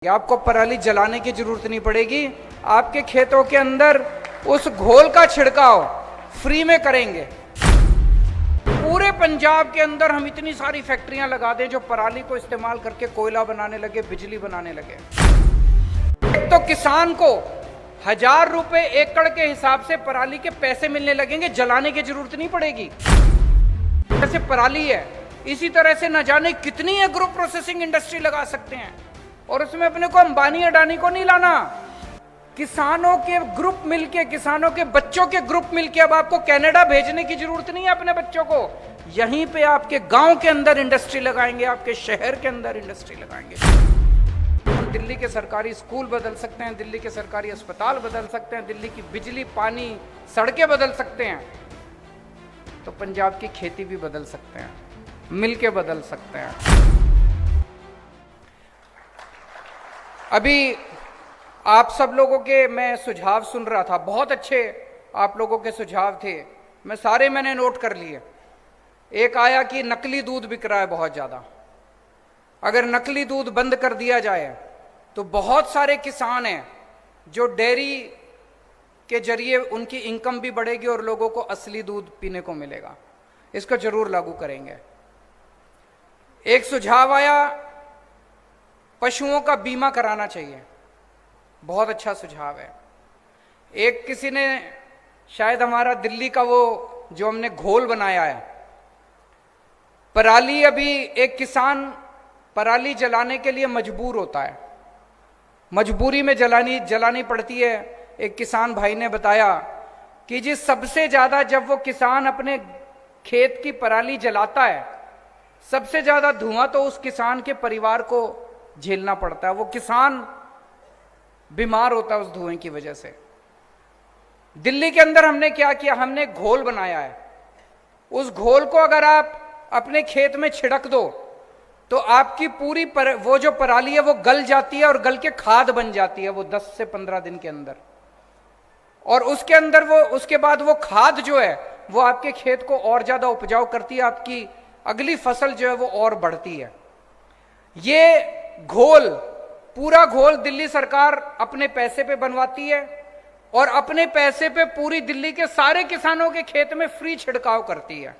आपको पराली जलाने की जरूरत नहीं पड़ेगी। आपके खेतों के अंदर उस घोल का छिड़काव फ्री में करेंगे। पूरे पंजाब के अंदर हम इतनी सारी फैक्ट्रियां लगा दें जो पराली को इस्तेमाल करके कोयला बनाने लगे, बिजली बनाने लगे। तो किसान को 1000 रुपए एकड़ के हिसाब से पराली के पैसे मिलने लगेंगे, जलाने की जरूरत नहीं पड़ेगी। जैसे पराली है, इसी तरह से न जाने कितनी एग्रो प्रोसेसिंग इंडस्ट्री लगा सकते हैं और उसमें अपने को अंबानी अडानी को नहीं लाना। किसानों के ग्रुप मिलके, किसानों के बच्चों के ग्रुप मिलके, अब आपको कनाडा भेजने की जरूरत नहीं है अपने बच्चों को। यहीं पे आपके गांव के अंदर इंडस्ट्री लगाएंगे, आपके शहर के अंदर इंडस्ट्री लगाएंगे। हम दिल्ली के सरकारी स्कूल बदल सकते हैं, दिल्ली के सरकारी अस्पताल बदल सकते हैं, दिल्ली की बिजली, पानी, सड़कें बदल सकते हैं, तो पंजाब की खेती भी बदल सकते हैं, मिलके बदल सकते हैं। अभी आप सब लोगों के मैं सुझाव सुन रहा था, बहुत अच्छे आप लोगों के सुझाव थे, मैंने नोट कर लिए। एक आया कि नकली दूध बिक रहा है बहुत ज्यादा, अगर नकली दूध बंद कर दिया जाए तो बहुत सारे किसान हैं जो डेयरी के जरिए उनकी इनकम भी बढ़ेगी और लोगों को असली दूध पीने को मिलेगा। इसको जरूर लागू करेंगे। एक सुझाव आया, पशुओं का बीमा कराना चाहिए, बहुत अच्छा सुझाव है। एक किसी ने, शायद हमारा दिल्ली का वो जो हमने घोल बनाया है, पराली, अभी एक किसान पराली जलाने के लिए मजबूर होता है, मजबूरी में जलानी पड़ती है। एक किसान भाई ने बताया कि जी सबसे ज्यादा जब वो किसान अपने खेत की पराली जलाता है, सबसे ज्यादा धुआं तो उस किसान के परिवार को झेलना पड़ता है। वो किसान बीमार होता है उस धुएं की वजह से। दिल्ली के अंदर हमने क्या किया, हमने घोल बनाया है। उस घोल को अगर आप अपने खेत में छिड़क दो तो आपकी पूरी वो जो पराली है वो गल जाती है और गल के खाद बन जाती है वो 10 से 15 दिन के अंदर। और उसके अंदर उसके बाद वो खाद जो है वो आपके खेत को और ज्यादा उपजाऊ करती है, आपकी अगली फसल जो है वो और बढ़ती है। ये घोल, पूरा घोल दिल्ली सरकार अपने पैसे पे बनवाती है और अपने पैसे पे पूरी दिल्ली के सारे किसानों के खेत में फ्री छिड़काव करती है।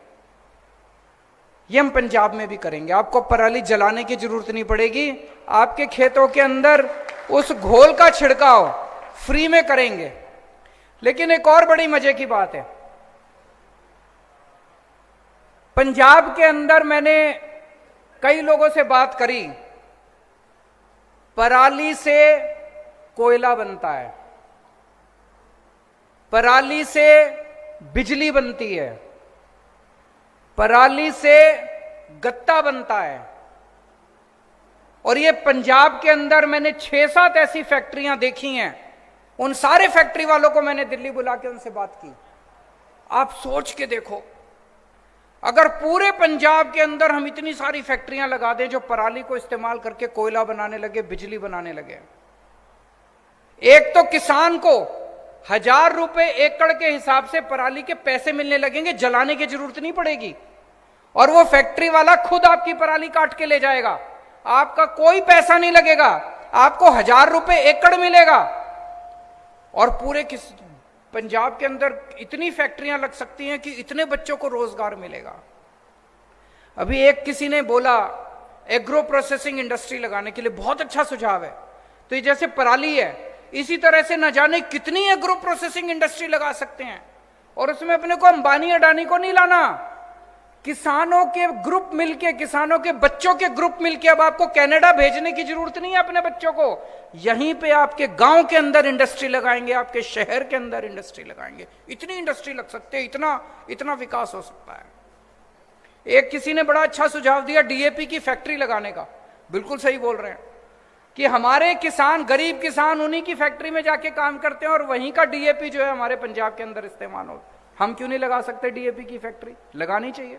ये हम पंजाब में भी करेंगे। आपको पराली जलाने की जरूरत नहीं पड़ेगी, आपके खेतों के अंदर उस घोल का छिड़काव फ्री में करेंगे। लेकिन एक और बड़ी मजे की बात है, पंजाब के अंदर मैंने कई लोगों से बात करी, पराली से कोयला बनता है, पराली से बिजली बनती है, पराली से गत्ता बनता है। और ये पंजाब के अंदर मैंने 6-7 ऐसी फैक्ट्रियां देखी हैं। उन सारे फैक्ट्री वालों को मैंने दिल्ली बुला के उनसे बात की। आप सोच के देखो, अगर पूरे पंजाब के अंदर हम इतनी सारी फैक्ट्रियां लगा दें जो पराली को इस्तेमाल करके कोयला बनाने लगे, बिजली बनाने लगे। एक तो किसान को 1000 रुपए एकड़ के हिसाब से पराली के पैसे मिलने लगेंगे, जलाने की जरूरत नहीं पड़ेगी। और वो फैक्ट्री वाला खुद आपकी पराली काट के ले जाएगा, आपका कोई पैसा नहीं लगेगा, आपको 1000 रुपए एकड़ मिलेगा। और पूरे पंजाब के अंदर इतनी फैक्ट्रियां लग सकती हैं कि इतने बच्चों को रोजगार मिलेगा। अभी एक किसी ने बोला एग्रो प्रोसेसिंग इंडस्ट्री लगाने के लिए, बहुत अच्छा सुझाव है। तो ये जैसे पराली है, इसी तरह से न जाने कितनी एग्रो प्रोसेसिंग इंडस्ट्री लगा सकते हैं और उसमें अपने को अंबानी अडानी को नहीं लाना। किसानों के ग्रुप मिलके, किसानों के बच्चों के ग्रुप मिलके, अब आपको कनाडा भेजने की जरूरत नहीं है अपने बच्चों को। यहीं पे आपके गांव के अंदर इंडस्ट्री लगाएंगे, आपके शहर के अंदर इंडस्ट्री लगाएंगे। इतनी इंडस्ट्री लग सकते हैं, इतना विकास हो सकता है। एक किसी ने बड़ा अच्छा सुझाव दिया डीएपी की फैक्ट्री लगाने का। बिल्कुल सही बोल रहे हैं कि हमारे किसान, गरीब किसान, उन्हीं की फैक्ट्री में जाके काम करते हैं और वहीं का डीएपी जो है हमारे पंजाब के अंदर इस्तेमाल हो। हम क्यों नहीं लगा सकते डीएपी की फैक्ट्री? लगानी चाहिए।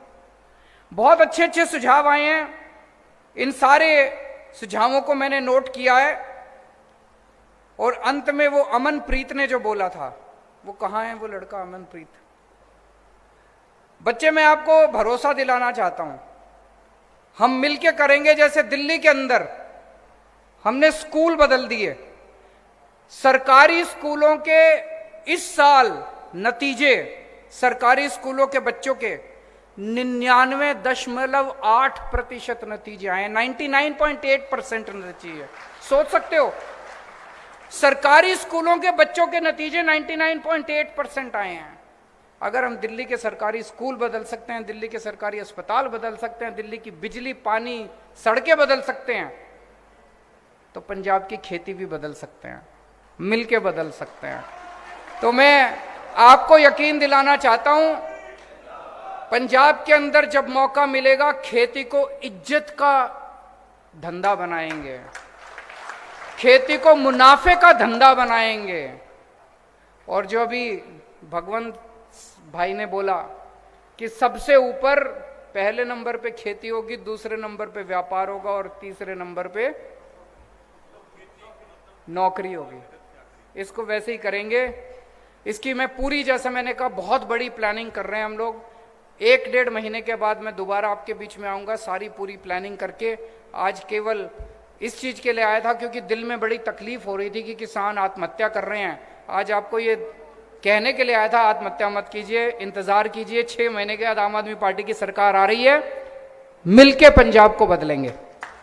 बहुत अच्छे अच्छे सुझाव आए हैं, इन सारे सुझावों को मैंने नोट किया है। और अंत में वो अमनप्रीत ने जो बोला था, वो कहां है वो लड़का अमनप्रीत? बच्चे, मैं आपको भरोसा दिलाना चाहता हूं, हम मिलके करेंगे। जैसे दिल्ली के अंदर हमने स्कूल बदल दिए। सरकारी स्कूलों के इस साल नतीजे, सरकारी स्कूलों के बच्चों के 99.8% नतीजे आए, 99.8% नतीजे। सोच सकते हो, सरकारी स्कूलों के बच्चों के नतीजे 99.8% आए हैं। अगर हम दिल्ली के सरकारी स्कूल बदल सकते हैं, दिल्ली के सरकारी अस्पताल बदल सकते हैं, दिल्ली की बिजली, पानी, सड़कें बदल सकते हैं, तो पंजाब की खेती भी बदल सकते हैं, मिलके बदल सकते हैं। तो मैं आपको यकीन दिलाना चाहता हूं, पंजाब के अंदर जब मौका मिलेगा, खेती को इज्जत का धंधा बनाएंगे, खेती को मुनाफे का धंधा बनाएंगे। और जो अभी भगवंत भाई ने बोला कि सबसे ऊपर पहले नंबर पे खेती होगी, दूसरे नंबर पे व्यापार होगा और तीसरे नंबर पे नौकरी होगी, इसको वैसे ही करेंगे। इसकी मैं पूरी, जैसे मैंने कहा, बहुत बड़ी प्लानिंग कर रहे हैं हम लोग। 1-1.5 महीने के बाद मैं दोबारा आपके बीच में आऊंगा, सारी पूरी प्लानिंग करके। आज केवल इस चीज के लिए आया था क्योंकि दिल में बड़ी तकलीफ हो रही थी कि किसान आत्महत्या कर रहे हैं। आज आपको ये कहने के लिए आया था, आत्महत्या मत कीजिए, इंतजार कीजिए, 6 महीने के बाद आम आदमी पार्टी की सरकार आ रही है, मिलके पंजाब को बदलेंगे।